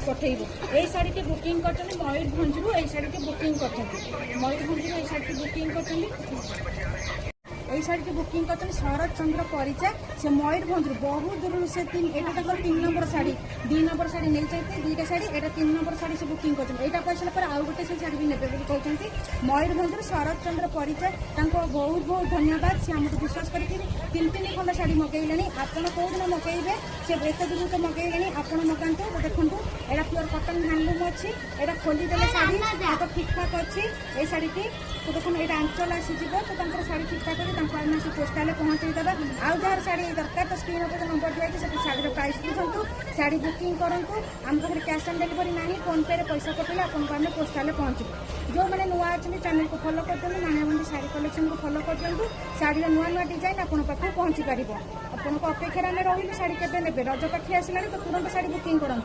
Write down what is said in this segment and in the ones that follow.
पठेबू यही शाढ़ी बुकिंग कर मयूरभंजरू यही शाढ़ी बुकिंग कर मयूरभंजरू यही शाढ़ी बुकिंग कर शाढ़ी बुकिंग कर शरद चंद्र परिचा से मयूरभंजरू बहुत दूर से यहाँ 3 नंबर शाढ़ी 2 नंबर शाढ़ी नहीं चाहिए 2टा शाढ़ी यहाँ 3 नंबर शाढ़ी से बुकिंग कर पैसा पर आउ गोटे से शाढ़ी भी ने कहते मयूरभंजरू शरद चंद्र परिचा बहुत बहुत धन्यवाद से आमको विश्वास करके 3 खंड शाढ़ी मगेले आपड़ कौ दिन मगेबे से एत दूर तो मगेले आप मगातु देखूँ यहाँ प्योर कटन हैंडलूम अच्छी यहाँ खोलीदे शाढ़ी तो ठीक ठाक अच्छी ये शाढ़ी तो देखो ये आंचल आसीज तो शाढ़ी ठीक ठाक अच्छी पोस्टाल पहुँचईदेवा आउ जार शाढ़ी दरकार तो स्क्रीन पर नंबर दिखाई शाढ़ी प्राइस बुझु शाढ़ी बुकिंग करूँ आम पाखे कैश ऑन डिलीवरी ना फोन पे पैसा कटेले आपको आम पोस्टाल पहुँचू जो मैंने नुआ अच्छे चैनल को फॉलो कर दिखाँ मानियाबंदी शाढ़ी कलेक्शन को फॉलो कर दिखाँ शाढ़ी नुआ नुआ डिजाइन आपको पाखु पहुँची पार आपको अपेक्षा रही शाढ़ी के रज पाखी आसला तो तुरंत शाढ़ी बुकिंग करूँ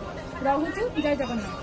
रोचु जय जगन्नाथ।